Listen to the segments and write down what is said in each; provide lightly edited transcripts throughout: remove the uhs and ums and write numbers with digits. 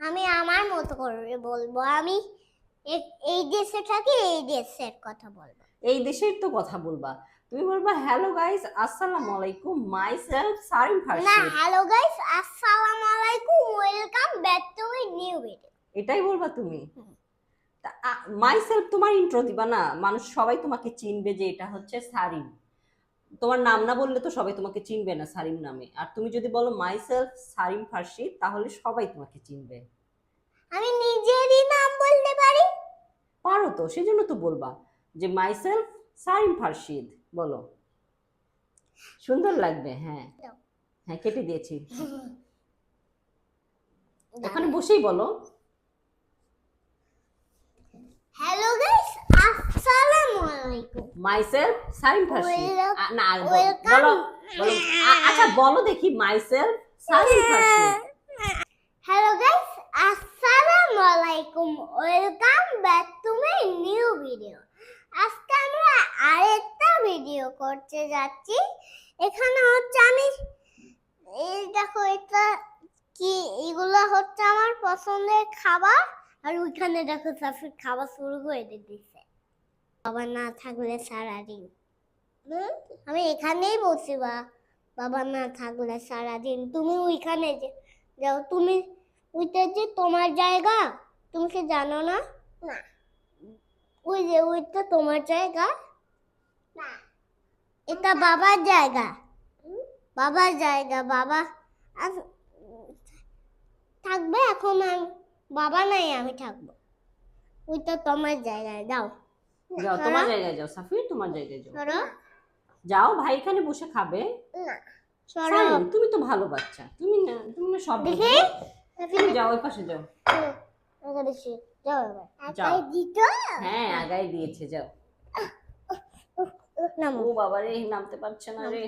আমি আমার মতো করে বলবো। আমি এই দেশে থাকি, এই দেশের কথা বলবো। এই দেশের তো কথা বলবা। তুমি বলবা হ্যালো গাইস, আসসালামু আলাইকুম, মাই সেলফ সারিম না, ফারশিদ। হ্যালো গাইস, আসসালামু আলাইকুম, welcome back to my new video. এটাই বলবা তুমি? মাই সেলফ তোমার ইন্ট্রো দিবা না? মানুষ সবাই তোমাকে চিনবে যে এটা হচ্ছে সারিম। তোমার নাম না বললে তো সবাই তোমাকে চিনবে না সারিম নামে। আর তুমি যদি বলো মাই সেলফ সারিম ফারশিদ, তাহলে সবাই তোমাকে চিনবে। আমি নিজেরই নাম বলতে পারি। পারো তো, সেজন্য তো বলবা যে মাই সেলফ সারিম ফারশিদ। বলো, সুন্দর লাগবে। হ্যাঁ হ্যাঁ, কেটে দিয়েছি। ওখানে বসেই বলো হ্যালো গাইস, আসসালামু আলাইকুম, মাই সেলফ সারিম ফারশিদ। না ওয়েলকাম। বলো বলো। আচ্ছা বলো দেখি, মাই সেলফ সারিম ফারশিদ। হ্যালো গাইস, আসসালামু আলাইকুম, welcome back to my new video. আজকে আমরা আরেকটা ভিডিও করতে যাচ্ছি। এখানে হচ্ছে আমি এই দেখো, এটা কি, এগুলো হচ্ছে আমার পছন্দের খাবার। আর ওইখানে দেখো সাফির খাবার শুরু করে দিতেছে। বাবা না থাকলে সারাদিন আমি এখানেই বসিবা। বাবা না থাকলে সারাদিন তুমি ওইখানে যাও। তুমি ওইটা যে তোমার জায়গা, তুমি কি জানো না? না, ওই যে ওইটা তোমার জায়গা না, এটা বাবার জায়গা। বাবার জায়গা, বাবা থাকবে। এখন বাবা নাই, আমি থাকবো। ওইটা তোমার জায়গায়, যাও যাও তোমার জায়গায় যাও সাফির, তোমার জায়গায় যাও। সরো। যাও, ভাই এখানে বসে খাবে। না, সরো। সারিম, তুমি তো ভালো বাচ্চা, তুমি না সব দেখি তুমি যাও, ওই পাশে যাও। যাও এবার। যাও। আগাই দিত। হ্যাঁ আগাই দিয়েছে, যাও। নামো। ও বাবা রে, নামতে পারছে না রে।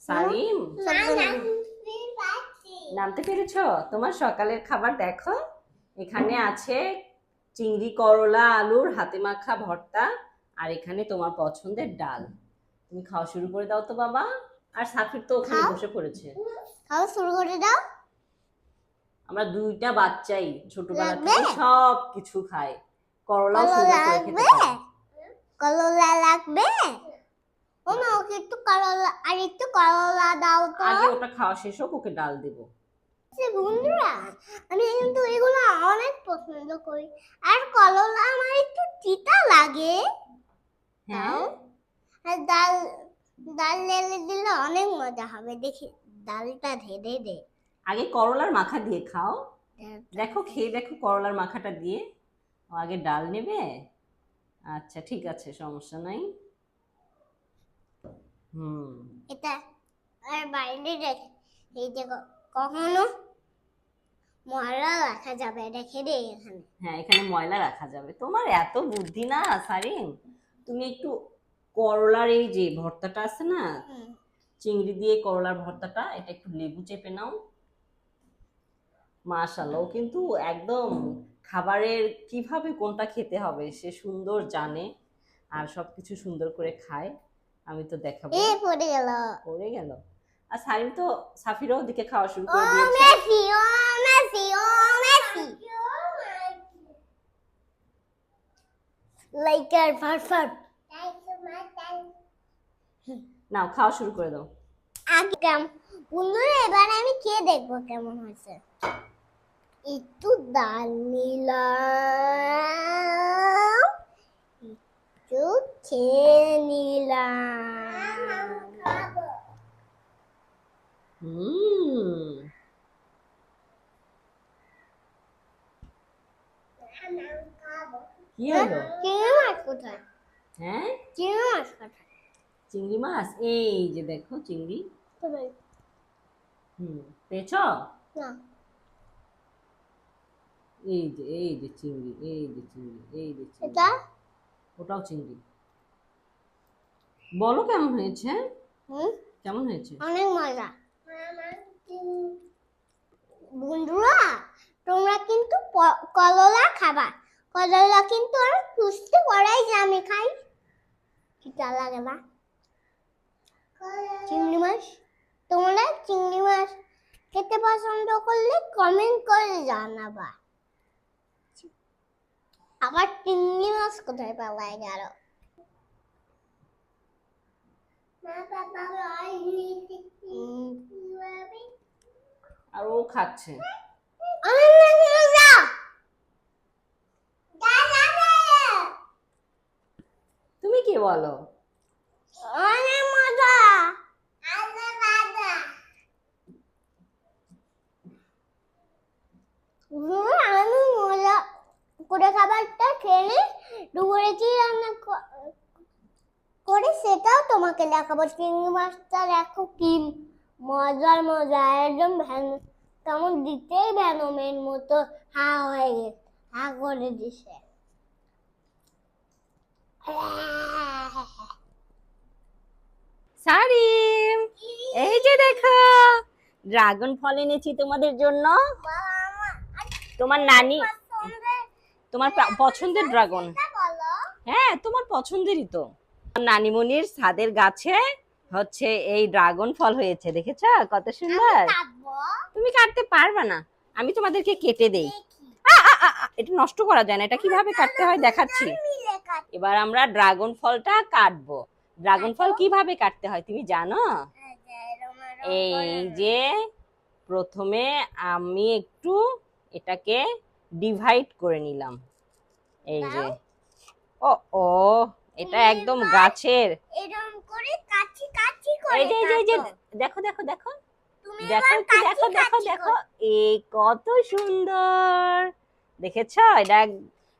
সারিম, নামতে পেরেছো? তোমার সকালের খাবার দেখো, এখানে আছে চিংড়ি, করলা, আলুর হাতে মাখা ভর্তা, আর এখানে তোমার পছন্দের ডাল। তুমি খাওয়া শুরু করে দাও তো বাবা। আর সাফির তো ওখানে খাও। বসে পড়েছে। খাওয়া শুরু করে দাও। আমরা দুইটা বাচ্চাই ছোটবেলা লাগবে? থেকে সব কিছু খাই। করলাও করলা সুন্দর করে খেতে লাগবে? পারি। করলা লাগবে? ও মা, ওকে একটু করলা, আর একটু করলা দাও তো। আগে ওটা খাওয়া শেষ হোক, ওকে ডাল দেবো। বন্ধুরা, আমি কিন্তু এগুলো অনেক পছন্দ করি। আর করলা আমার একটু তিতা লাগে। হ্যাঁ আর ডাল, ডাল ঢেলে দিলে অনেক মজা হবে। দেখি ডালটা ঢেলে দে। আগে করলার মাখা দিয়ে খাও। দেখো, খেয়ে দেখো করলার মাখাটা দিয়ে। ও আগে ডাল নেবে। আচ্ছা ঠিক আছে, সমস্যা নাই। হুম। এটা আর বাইরে রেখে, এই যে কখনো ময়লা রাখা যাবে, রেখে দে এখানে। হ্যাঁ, এখানে ময়লা রাখা যাবে। তোমার এত বুদ্ধি না সারিন। তুমি একটু করলার এই যে ভর্তাটা আছে না, চিংড়ি দিয়ে করলার ভর্তাটা, এটা একটু লেবু চেপে নাও। মাশাআল্লাহ, ও কিন্তু একদম খাবারের কিভাবে কোনটা খেতে হবে সে সুন্দর জানে, আর সবকিছু সুন্দর করে খায়। আমি তো দেখাবো। এ পড়ে গেল। পড়ে গেল। আর সারিম তো সাফিরও ওদিকে খাওয়া শুরু ও করে দিয়েছে। মেসি, ও মেসি, ও মেসি। লাইকার ফারফার। নাও খাওয়া শুরু করে দাও। আগে বন্ধুরা, এবার আমি খেয়ে দেখবো কেমন হয়েছে। একটু ডাল নিলাম, একটু খেয়ে নিলাম। হুম। কি হলো? চিংড়ি মাছ কোথায়? হ্যাঁ, চিংড়ি মাছ কোথায়? চিংড়ি মাছ এই যে দেখো, চিংড়ি। কোথায়? পেয়েছ? না। এই যে চিংড়ি, এই যে চিংড়ি, এই যে চিংড়ি। এটা? ওটাও চিংড়ি। বলো কেমন হয়েছে? হুম, কেমন হয়েছে? অনেক মজা। বন্ধুরা, তোমরা কিন্তু করলা খাবা। করলা কিন্তু অনেক পুষ্টি করাই, যে আমি খাই। কিটা লাগে না? চিংড়ি মাছ, তোমরা চিংড়ি মাছ খেতে পছন্দ করলে কমেন্ট করে জানাবা। আবার চিংড়ি মাছ কোথায় পাওয়া গেল? আর ও খাচ্ছে। তুমি কি বলো? অনেক মজা। আমি মজা করে খাবারটা খেয়ে দুপুরে কি রান্না করে সেটাও তোমাকে দেখাবো। চিংড়ি মাছটা দেখো কি মজার মজা, একদম কেমন দিতেই ভ্যানমের মতো হা হয়ে গেছে, হা করে দিছে। সারিম, এই যে দেখো ড্রাগন ফল এনেছি তোমাদের জন্য। তোমার নানি, তোমার পছন্দের ড্রাগন। হ্যাঁ, তোমার পছন্দেরই তো। নানিমণির ছাদের গাছে হচ্ছে এই ড্রাগন ফল হয়েছে, দেখেছো কত সুন্দর। তুমি কাটতে পারবে না, আমি তোমাদেরকে কেটে দেই। এটা নষ্ট করা যায় না, এটা কিভাবে কাটতে হয় দেখাচ্ছি। এবার আমরা ড্রাগন ফলটা কাটবো। ড্রাগন ফল কিভাবে কাটতে হয় তুমি জানো? এই যে প্রথমে আমি একটু এটাকে ডিভাইড করে নিলাম। এই যে ও ও এটা একদম গাছের এরকম করে কাচি কাচি করে। এই যে দেখো দেখো দেখো দেখো দেখো দেখো দেখো এই কত সুন্দর, দেখেছো? এটা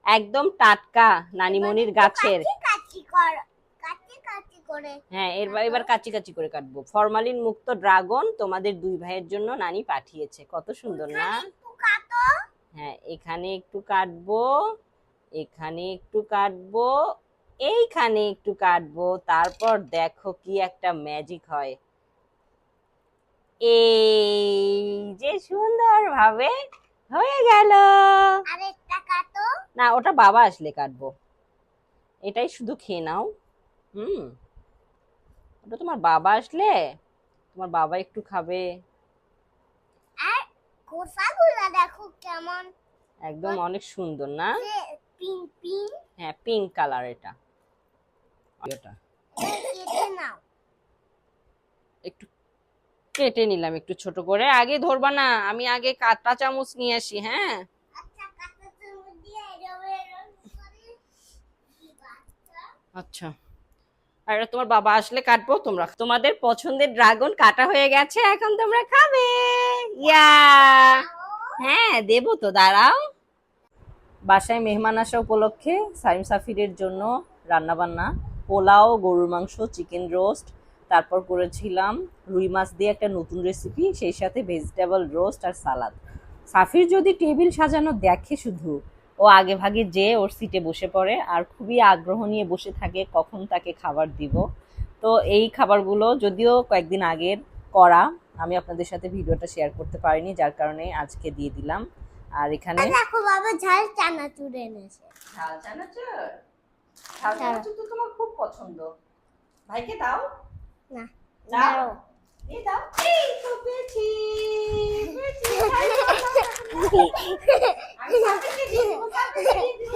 একদম টাটকা নানিমণির গাছের। কাচি করো, কাচি কাচি করে। হ্যাঁ, এবার কাচি কাচি করে কাটবো। ফরমালিন মুক্ত ড্রাগন তোমাদের দুই ভাইয়ের জন্য নানি পাঠিয়েছে, কত সুন্দর না? হ্যাঁ, এখানে একটু কাটবো, এখানে একটু কাটবো, এইখানে একটু কাটবো, তারপর দেখো কি একটা ম্যাজিক হয়। এই যে সুন্দর ভাবে হয়ে গেল। আরেকটা কাটো। না, ওটা বাবা আসলে কাটবো, এটাই শুধু খেয়ে নাও। ওটা তোমার বাবা আসলে, তোমার বাবা একটু খাবে। আর খোসাগুলো দেখো কেমন একদম অনেক সুন্দর না? Pink pink. হ্যাঁ, পিঙ্ক কালার। এটা কেটে নাও। একটু কেটে নিলাম একটু ছোট করে। আগে ধরবা না, আমি আগে কাঁটা চামচ নিয়ে আসি। হ্যাঁ, আচ্ছা, কাঁটা চামচ দিয়ে এরকম করে দিবা। আচ্ছা। আর এটা তোমার বাবা আসলে কাটবো। তোমাদের পছন্দের ড্রাগন কাটা হয়ে গেছে, এখন তোমরা খাবে। ইয়া, হ্যাঁ দেবো তো, দাঁড়াও। বাসায় মেহমান আসা উপলক্ষে সাইম সাফিরের জন্য রান্নাবান্না, পোলাও, গরুর মাংস, চিকেন রোস্ট, তারপর করেছিলাম রুই মাছ দিয়ে একটা নতুন রেসিপি, সেই সাথে ভেজিটেবল রোস্ট আর সালাদ। সাফির যদি টেবিল সাজানো দেখে শুধু, ও আগে ভাগে যে ওর সিটে বসে পড়ে আর খুবই আগ্রহ নিয়ে বসে থাকে কখন তাকে খাবার দিব। তো এই খাবারগুলো যদিও কয়েকদিন আগের করা, আমি আপনাদের সাথে ভিডিওটা শেয়ার করতে পারিনি, যার কারণে আজকে দিয়ে দিলাম। আর এখানে দেখো বাবা ঝাল চানাচুর এনেছে। ঝাল চানাচুর, ঝাল চানাচুর তো তোমার খুব পছন্দ। ভাইকে দাও না, দাও, এই দাও। এই তো পেয়েছি, পেয়েছি। আমি সাথে দিয়ে দিব, সাথে দিয়ে দিব।